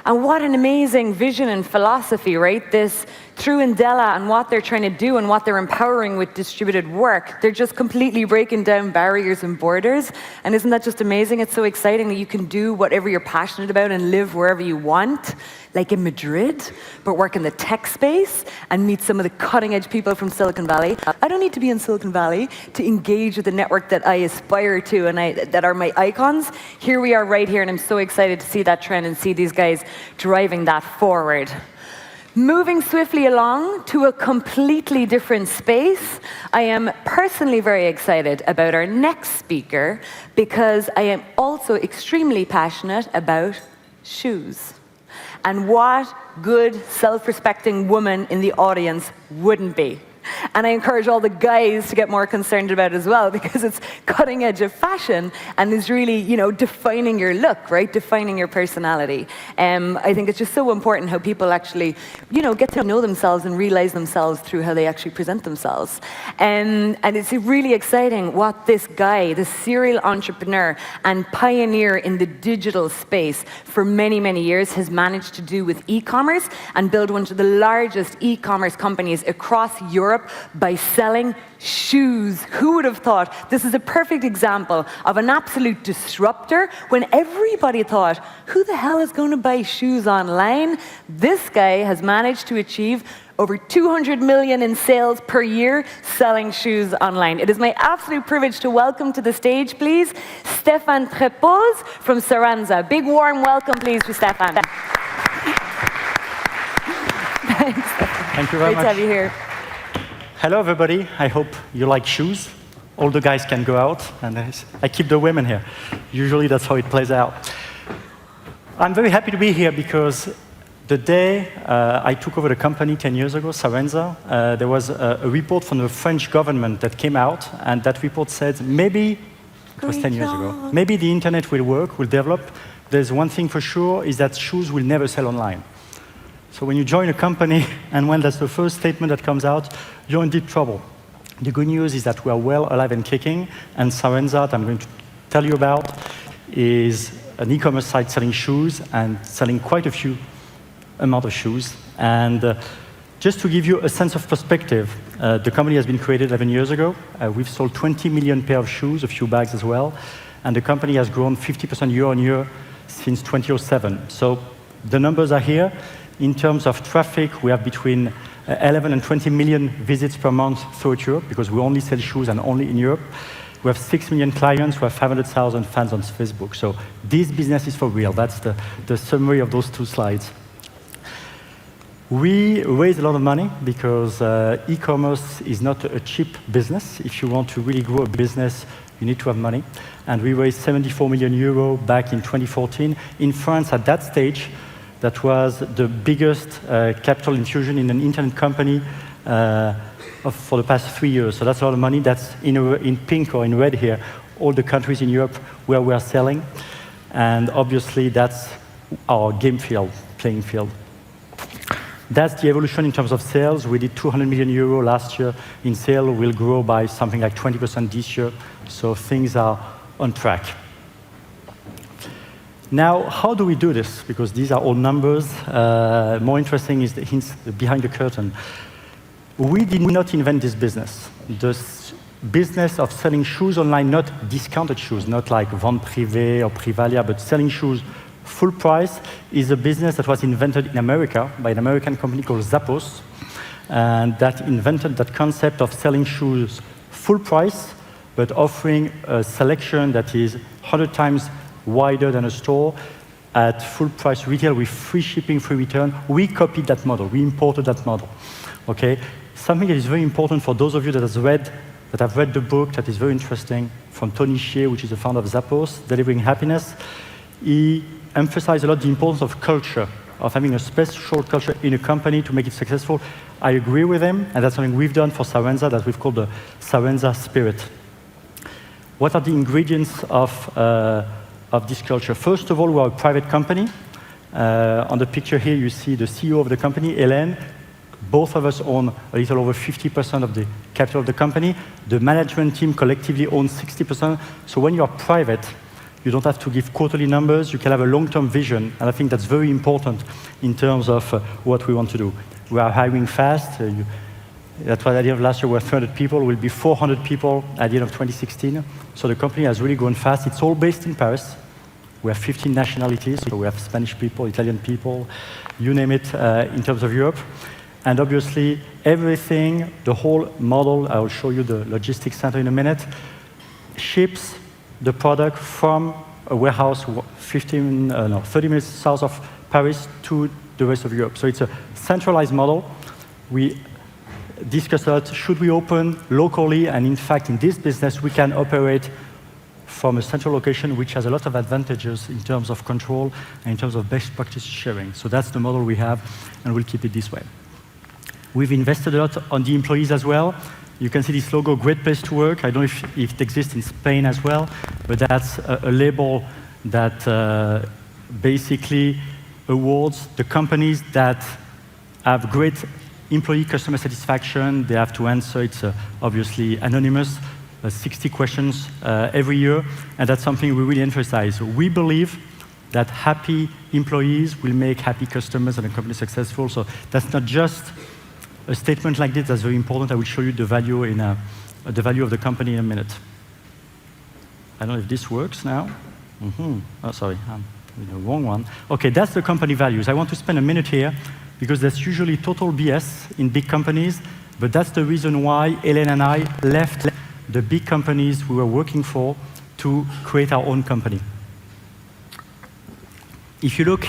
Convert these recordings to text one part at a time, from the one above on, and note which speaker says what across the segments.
Speaker 1: And what an amazing vision and philosophy, right? This, through Indela and what they're trying to do and what they're empowering with distributed work, they're just completely breaking down barriers and borders. And isn't that just amazing? It's so exciting that you can do whatever you're passionate about and live wherever you want, like in Madrid, but work in the tech space and meet some of the cutting-edge people from Silicon Valley. I don't need to be in Silicon Valley to engage with the network that I aspire to and that are my icons. Here we are right here, and I'm so excited to see that trend and see these guys driving that forward. Moving swiftly along to a completely different space, I am personally very excited about our next speaker because I am also extremely passionate about shoes. And what good, self-respecting woman in the audience wouldn't be? And I encourage all the guys to get more concerned about it as well, because it's cutting edge of fashion and is really, you know, defining your look, right? Defining your personality. I think it's just so important how people actually, you know, get to know themselves and realize themselves through how they actually present themselves. And it's really exciting what this guy, this serial entrepreneur and pioneer in the digital space for many, many years has managed to do with e-commerce and build one of the largest e-commerce companies across Europe by selling shoes. Who would have thought? This is a perfect example of an absolute disruptor when everybody thought, who the hell is going to buy shoes online? This guy has managed to achieve over 200 million in sales per year selling shoes online. It is my absolute privilege to welcome to the stage, please, Stéphane Treppoz from Saranza. Big warm welcome, please, for Stéphane. Thanks.
Speaker 2: Thank you very much.
Speaker 1: Great to have you here.
Speaker 2: Hello, everybody. I hope you like shoes. All the guys can go out, and I keep the women here. Usually, that's how it plays out. I'm very happy to be here because the day I took over the company 10 years ago, Saranza, there was a report from the French government that came out, and that report said, maybe, it was 10 years ago, maybe the internet will work, will develop. There's one thing for sure, is that shoes will never sell online. So when you join a company, and when that's the first statement that comes out, you're in deep trouble. The good news is that we are well alive and kicking, and Saranza, that I'm going to tell you about, is an e-commerce site selling shoes and selling quite a few amount of shoes. And just to give you a sense of perspective, the company has been created 11 years ago. We've sold 20 million pair of shoes, a few bags as well, and the company has grown 50% year on year since 2007. So the numbers are here. In terms of traffic, we have between 11 and 20 million visits per month throughout Europe, because we only sell shoes and only in Europe. We have 6 million clients, we have 500,000 fans on Facebook. So this business is for real. That's the summary of those two slides. We raise a lot of money because e-commerce is not a cheap business. If you want to really grow a business, you need to have money. And we raised 74 million euro back in 2014. In France, at that stage, that was the biggest capital infusion in an internet company for the past 3 years. So that's a lot of money. That's in pink or in red here, all the countries in Europe where we are selling. And obviously, that's our playing field. That's the evolution in terms of sales. We did 200 million euro last year in sales. We'll grow by something like 20% this year. So things are on track. Now, how do we do this? Because these are all numbers. More interesting is the hints behind the curtain. We did not invent this business. This business of selling shoes online, not discounted shoes, not like Vente Privée or Privalia, but selling shoes full price, is a business that was invented in America by an American company called Zappos, and that invented that concept of selling shoes full price, but offering a selection that is 100 times wider than a store at full price retail with free shipping, free return. We copied that model. We imported that model. Okay? Something that is very important for those of you that have read the book, that is very interesting, from Tony Hsieh, which is the founder of Zappos, Delivering Happiness. He emphasized a lot the importance of culture, of having a special culture in a company to make it successful. I agree with him, and that's something we've done for Saranza that we've called the Saranza spirit. What are the ingredients of this culture? First of all, we are a private company. On the picture here, you see the CEO of the company, Hélène. Both of us own a little over 50% of the capital of the company. The management team collectively owns 60%. So when you are private, You don't have to give quarterly numbers. You can have a long-term vision, and I think that's very important in terms of what we want to do. We are hiring fast. That's why at the end of last year we were 300 people. We'll be 400 people at the end of 2016. So the company has really grown fast. It's all based in Paris. We have 15 nationalities. So we have Spanish people, Italian people, you name it, in terms of Europe. And obviously, everything, the whole model, I will show you the logistics center in a minute, ships the product from a warehouse 30 minutes south of Paris to the rest of Europe. So it's a centralized model. We discussed a lot, should we open locally? And in fact, in this business, we can operate from a central location, which has a lot of advantages in terms of control and in terms of best practice sharing. So that's the model we have, and we'll keep it this way. We've invested a lot on the employees as well. You can see this logo, Great Place to Work. I don't know if it exists in Spain as well, but that's a label that basically awards the companies that have great employee customer satisfaction. They have to answer, it's obviously anonymous, 60 questions every year, and that's something we really emphasize. We believe that happy employees will make happy customers and a company successful, so that's not just a statement like this, that's very important. I will show you the value the value of the company in a minute. I don't know if this works now. Oh, sorry, I'm with the wrong one. Okay, that's the company values. I want to spend a minute here because that's usually total BS in big companies, but that's the reason why Hélène and I left the big companies we were working for to create our own company. If you look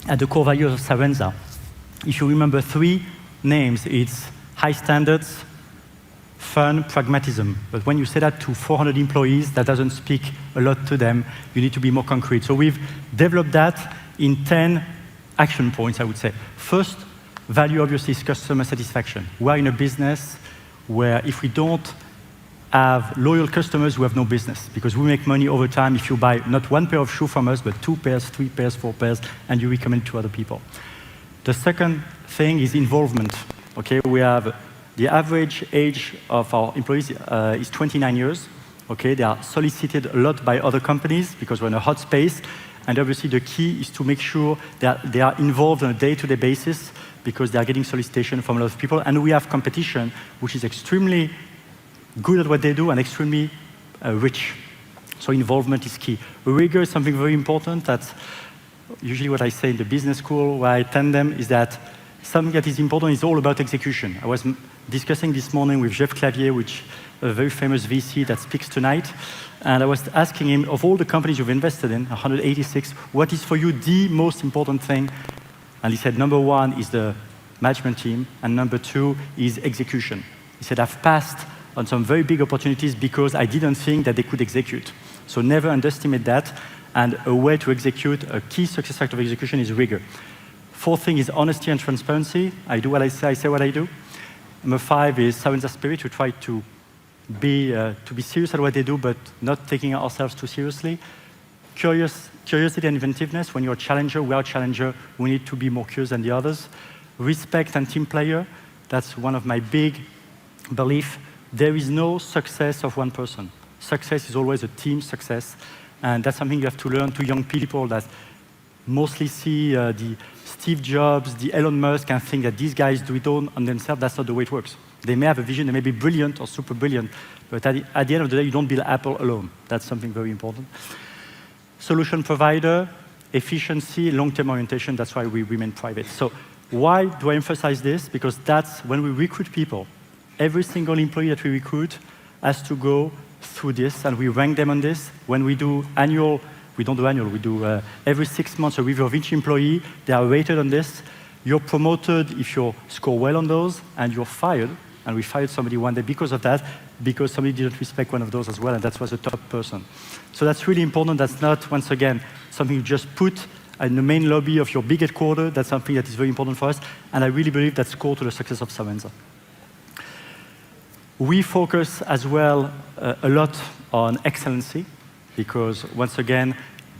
Speaker 2: at the core values of Savenza, if you remember 3 names, it's high standards, fun, pragmatism. But when you say that to 400 employees, that doesn't speak a lot to them. You need to be more concrete. So we've developed that in 10 action points, I would say. First value, obviously, is customer satisfaction. We're in a business where if we don't have loyal customers, we have no business, because we make money over time if you buy not 1 pair of shoes from us, but 2 pairs, 3 pairs, 4 pairs, and you recommend to other people. The second thing is involvement. Okay, we have the average age of our employees is 29 years. Okay, they are solicited a lot by other companies because we're in a hot space, and obviously the key is to make sure that they are involved on a day-to-day basis because they are getting solicitation from a lot of people, and we have competition which is extremely good at what they do and extremely rich. So involvement is key. Rigor is something very important. That's usually what I say in the business school where I attend them, is that something that is important is all about execution. I was discussing this morning with Jeff Clavier, which a very famous VC that speaks tonight, and I was asking him, of all the companies you've invested in, 186, what is for you the most important thing? And he said, number 1 is the management team, and number 2 is execution. He said, I've passed on some very big opportunities because I didn't think that they could execute. So never underestimate that. And a way to execute, a key success factor of execution is rigor. 4th thing is honesty and transparency. I do what I say what I do. Number 5 is Savenza spirit. We try to be serious at what they do, but not taking ourselves too seriously. Curiosity and inventiveness. When you're a challenger, we are a challenger. We need to be more curious than the others. Respect and team player. That's one of my big beliefs. There is no success of one person. Success is always a team success. And that's something you have to learn to young people that mostly see the Steve Jobs, the Elon Musk, and think that these guys do it all on themselves. That's not the way it works. They may have a vision, they may be brilliant or super brilliant, but at the end of the day, you don't build Apple alone. That's something very important. Solution provider, efficiency, long-term orientation, that's why we remain private. So why do I emphasize this? Because that's when we recruit people. Every single employee that we recruit has to go through this, and we rank them on this. When we do annual, we don't do annual, we do every 6 months a review of each employee. They are rated on this. You're promoted if you score well on those, and you're fired. And we fired somebody one day because of that, because somebody didn't respect one of those as well, and that was a top person. So that's really important. That's not, once again, something you just put in the main lobby of your big headquarters. That's something that is very important for us, and I really believe that's core to the success of Savenza. We focus as well a lot on excellency, because once again,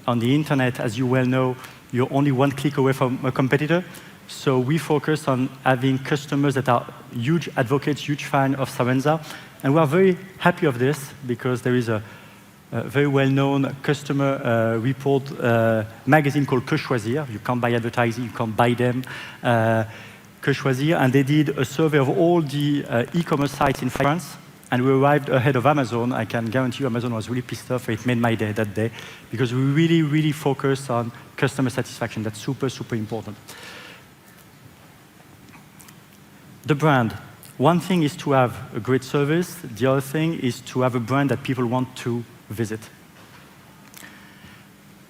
Speaker 2: on the internet, as you well know, you're only 1 click away from a competitor. So we focus on having customers that are huge advocates, huge fans of Savenza. And we are very happy of this because there is a very well-known customer report magazine called Que Choisir. You can't buy advertising, you can't buy them. Que Choisir, and they did a survey of all the e-commerce sites in France, and we arrived ahead of Amazon. I can guarantee you Amazon was really pissed off. It made my day that day, because we really, really focused on customer satisfaction. That's super, super important. The brand. One thing is to have a great service. The other thing is to have a brand that people want to visit.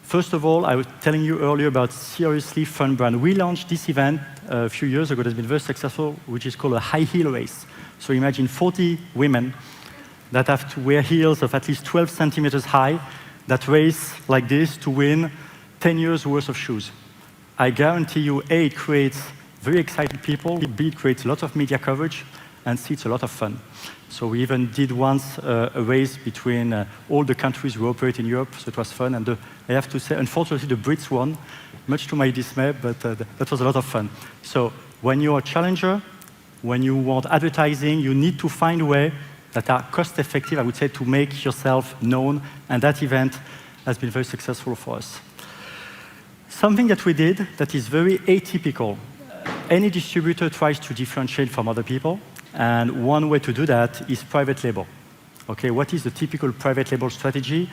Speaker 2: First of all, I was telling you earlier about seriously fun brand. We launched this event a few years ago that's been very successful, which is called a high heel race. So imagine 40 women that have to wear heels of at least 12 centimeters high that race like this to win 10 years worth of shoes. I guarantee you, A, it creates very excited people, B, it creates a lot of media coverage, and C, it's a lot of fun. So we even did once a race between all the countries we operate in Europe, so it was fun. And I have to say, unfortunately, the Brits won, much to my dismay, but that was a lot of fun. So when you're a challenger, when you want advertising, you need to find a way that are cost-effective, I would say, to make yourself known, and that event has been very successful for us. Something that we did that is very atypical. Any distributor tries to differentiate from other people, and one way to do that is private label. Okay, what is the typical private label strategy?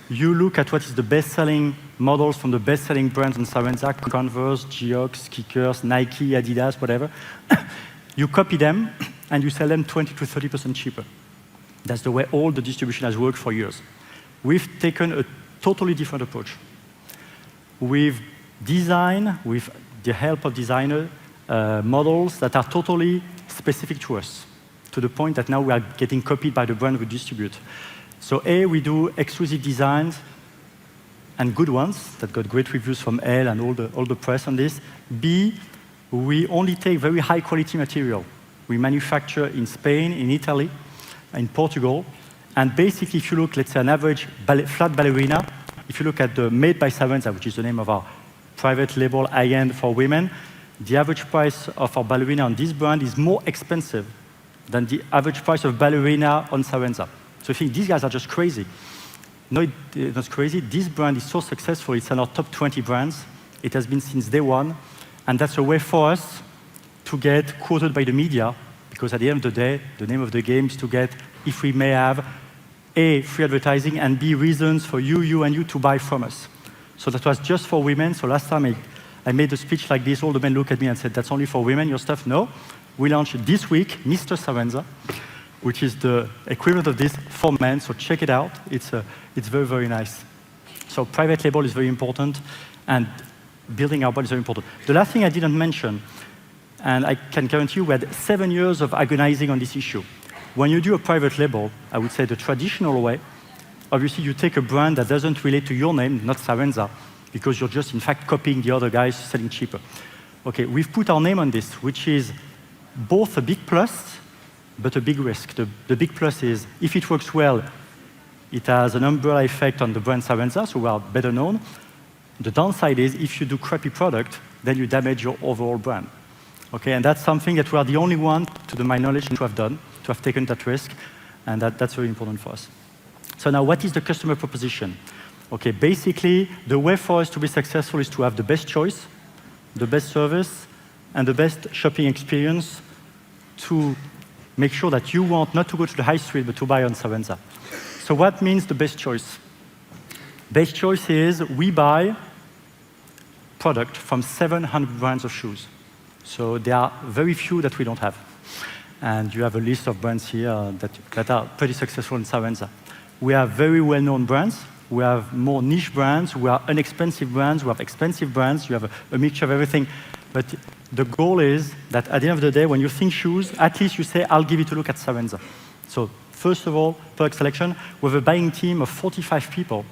Speaker 2: You look at what is the best-selling models from the best-selling brands on Savenza, Converse, Geox, Kickers, Nike, Adidas, whatever. You copy them, and you sell them 20 to 30% cheaper. That's the way all the distribution has worked for years. We've taken a totally different approach. We've designed, with the help of designers, models that are totally specific to us, to the point that now we are getting copied by the brand we distribute. So A, we do exclusive designs, and good ones, that got great reviews from Elle and all the press on this. B, we only take very high quality material. We manufacture in Spain, in Italy, in Portugal, and basically if you look, let's say an average flat ballerina, if you look at the Made by Savenza, which is the name of our private label high-end for women, the average price of our ballerina on this brand is more expensive than the average price of ballerina on Savenza. So I think these guys are just crazy. No, it's not crazy. This brand is so successful. It's in our top 20 brands. It has been since day one. And that's a way for us to get quoted by the media, because at the end of the day, the name of the game is to get, if we may have, A, free advertising, and B, reasons for you, and you to buy from us. So that was just for women. So last time I made a speech like this, all the men looked at me and said, that's only for women, your stuff? No. We launched this week, Mr. Savenza, which is the equivalent of this for men, so check it out. It's very, very nice. So private label is very important, and building our brand is very important. The last thing I didn't mention, and I can guarantee you we had 7 years of agonizing on this issue. When you do a private label, I would say the traditional way, obviously you take a brand that doesn't relate to your name, not Savenza, because you're just in fact copying the other guys selling cheaper. Okay, we've put our name on this, which is both a big plus, but a big risk. The big plus is, if it works well, it has an umbrella effect on the brand Savenza, so we are better known. The downside is, if you do crappy product, then you damage your overall brand. Okay, and that's something that we are the only one, to my knowledge, to have done, to have taken that risk, and that's very important for us. So now, what is the customer proposition? Okay, basically, the way for us to be successful is to have the best choice, the best service, and the best shopping experience to make sure that you want not to go to the high street, but to buy on Savenza. So what means the best choice? Best choice is we buy product from 700 brands of shoes. So there are very few that we don't have. And you have a list of brands here that are pretty successful in Savenza. We have very well-known brands. We have more niche brands. We have inexpensive brands. We have expensive brands. You have a mixture of everything. But the goal is that at the end of the day, when you think shoes, at least you say, I'll give it a look at Savenza. So first of all, product selection, we have a buying team of 45 people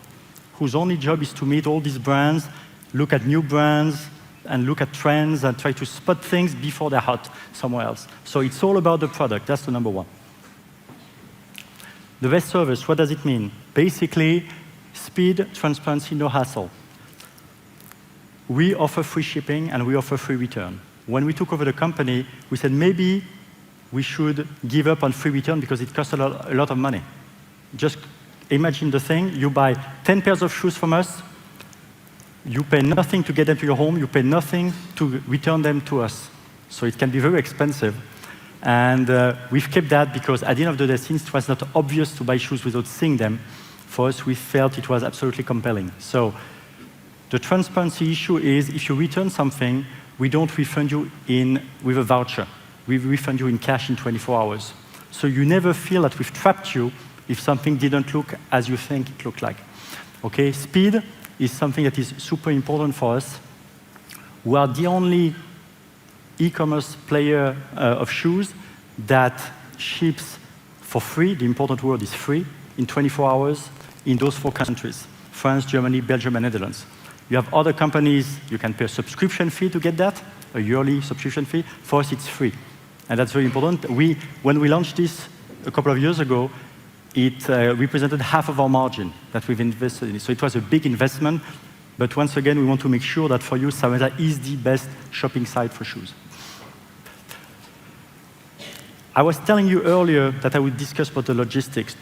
Speaker 2: whose only job is to meet all these brands, look at new brands, and look at trends, and try to spot things before they're hot somewhere else. So it's all about the product. That's the number one. The best service, what does it mean? Basically, speed, transparency, no hassle. We offer free shipping, and we offer free return. When we took over the company, we said maybe we should give up on free return because it costs a lot of money. Just imagine the thing, you buy 10 pairs of shoes from us, you pay nothing to get them to your home, you pay nothing to return them to us. So it can be very expensive. And we've kept that because at the end of the day, since it was not obvious to buy shoes without seeing them, for us, we felt it was absolutely compelling. So the transparency issue is if you return something, we don't refund you with a voucher. We refund you in cash in 24 hours. So you never feel that we've trapped you if something didn't look as you think it looked like. Okay, speed is something that is super important for us. We are the only e-commerce player of shoes that ships for free, the important word is free, in 24 hours in those 4 countries, France, Germany, Belgium, and Netherlands. You have other companies, you can pay a subscription fee to get that, a yearly subscription fee. For us, it's free. And that's very important. When we launched this a couple of years ago, it represented half of our margin that we've invested in it. So it was a big investment. But once again, we want to make sure that for you, Savenza is the best shopping site for shoes. I was telling you earlier that I would discuss about the logistics.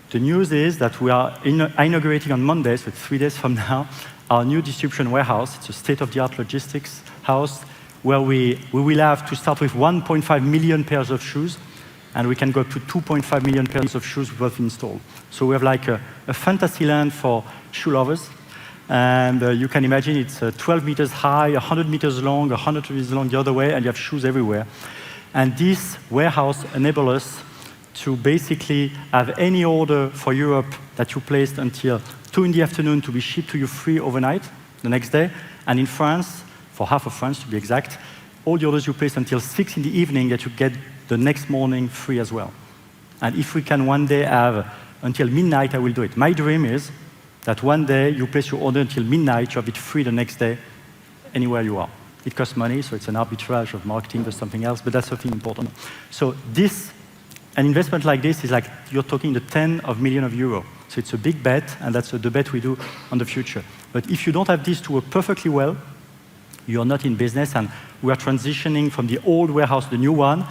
Speaker 2: The news is that we are inaugurating on Monday, so 3 days from now, our new distribution warehouse. It's a state-of-the-art logistics house where we will have to start with 1.5 million pairs of shoes, and we can go up to 2.5 million pairs of shoes we've installed. So we have like a fantasy land for shoe lovers. And you can imagine it's 12 meters high, 100 meters long, 100 meters long the other way, and you have shoes everywhere. And this warehouse enables us to basically have any order for Europe that you placed until 2 in the afternoon to be shipped to you free overnight, the next day. And in France, for half of France to be exact, all the orders you place until 6 in the evening that you get the next morning free as well. And if we can one day have until midnight, I will do it. My dream is that one day you place your order until midnight, you have it free the next day, anywhere you are. It costs money, so it's an arbitrage of marketing or something else, but that's something important. So an investment like this is like you're talking the 10 of millions of euros. So it's a big bet, and that's the bet we do on the future. But if you don't have this to work perfectly well, you're not in business, and we are transitioning from the old warehouse to the new one.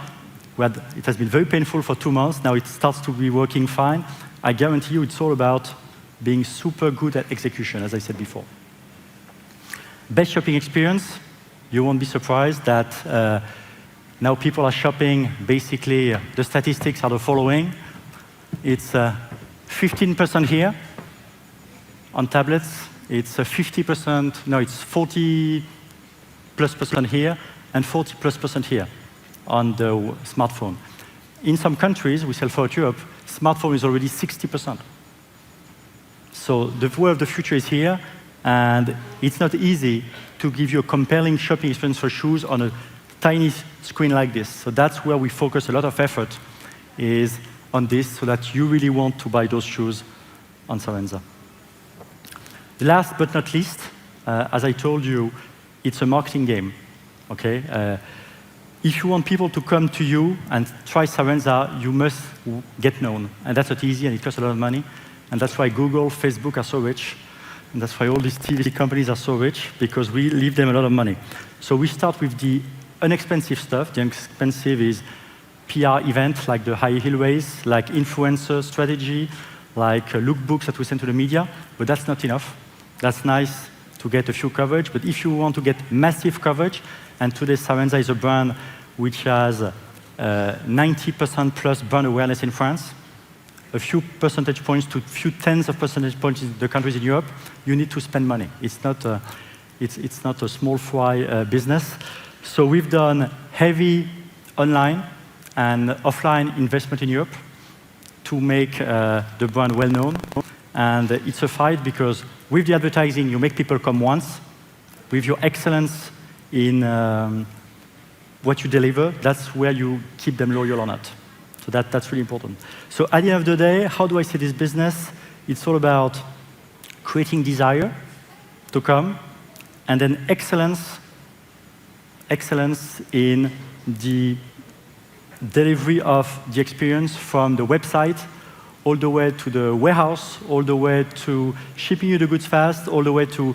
Speaker 2: It has been very painful for 2 months. Now it starts to be working fine. I guarantee you it's all about being super good at execution, as I said before. Best shopping experience. You won't be surprised that now people are shopping, basically, the statistics are the following. It's 15% here on tablets. It's 50%, no, it's 40+% here, and 40+% here on the smartphone. In some countries, we sell throughout Europe, smartphone is already 60%. So the way of the future is here, and it's not easy to give you a compelling shopping experience for shoes on a tiny screen like this. So that's where we focus a lot of effort, is on this, so that you really want to buy those shoes on Savenza. Last but not least, as I told you, it's a marketing game, okay? If you want people to come to you and try Savenza, you must get known. And that's not easy, and it costs a lot of money. And that's why Google, Facebook are so rich. And that's why all these TV companies are so rich, because we leave them a lot of money. So we start with the inexpensive stuff. The expensive is PR event, like the high heel race, like influencer strategy, like lookbooks that we send to the media. But that's not enough. That's nice to get a few coverage. But if you want to get massive coverage, and today Savenza is a brand which has 90% plus brand awareness in France, a few percentage points to a few tens of percentage points in the countries in Europe, you need to spend money. It's not a small fry business. So we've done heavy online and offline investment in Europe to make the brand well known. And it's a fight because with the advertising, you make people come once. With your excellence in what you deliver, that's where you keep them loyal or not. So that's really important. So at the end of the day, how do I see this business? It's all about creating desire to come, and then excellence in the delivery of the experience from the website all the way to the warehouse, all the way to shipping you the goods fast, all the way to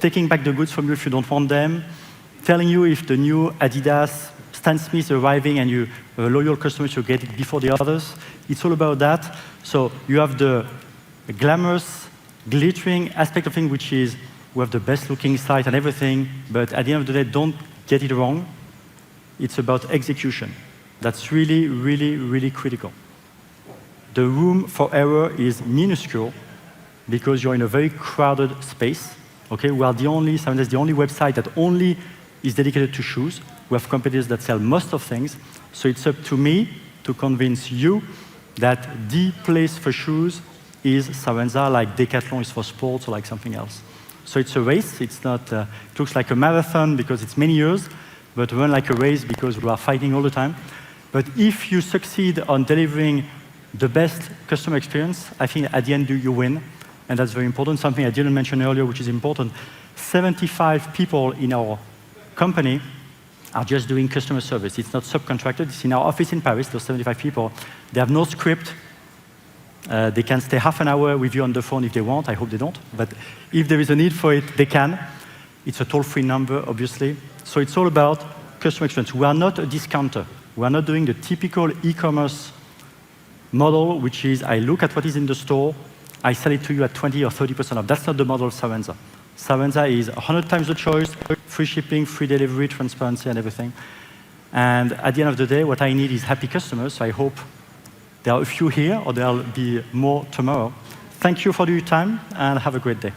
Speaker 2: taking back the goods from you if you don't want them, telling you if the new Adidas Stan Smith is arriving and you a loyal customer, you get it before the others. It's all about that. So you have the glamorous, glittering aspect of things, which is we have the best looking site and everything, but at the end of the day, don't get it wrong. It's about execution. That's really, really, really critical. The room for error is minuscule because you're in a very crowded space. Okay, we are the only, Savenza the only website that only is dedicated to shoes. We have competitors that sell most of things. So it's up to me to convince you that the place for shoes is Savenza, like Decathlon is for sports or like something else. So it's a race. It's not, it looks like a marathon because it's many years, but run like a race because we are fighting all the time. But if you succeed on delivering the best customer experience, I think at the end you win. And that's very important. Something I didn't mention earlier, which is important. 75 people in our company are just doing customer service. It's not subcontracted. It's in our office in Paris, those 75 people. They have no script. They can stay half an hour with you on the phone if they want. I hope they don't. But if there is a need for it, they can. It's a toll-free number, obviously. So it's all about customer experience. We are not a discounter. We are not doing the typical e-commerce model, which is I look at what is in the store, I sell it to you at 20 or 30% off. That's not the model of Savenza. Savenza is 100 times the choice, free shipping, free delivery, transparency, and everything. And at the end of the day, what I need is happy customers. So I hope there are a few here, or there will be more tomorrow. Thank you for your time, and have a great day.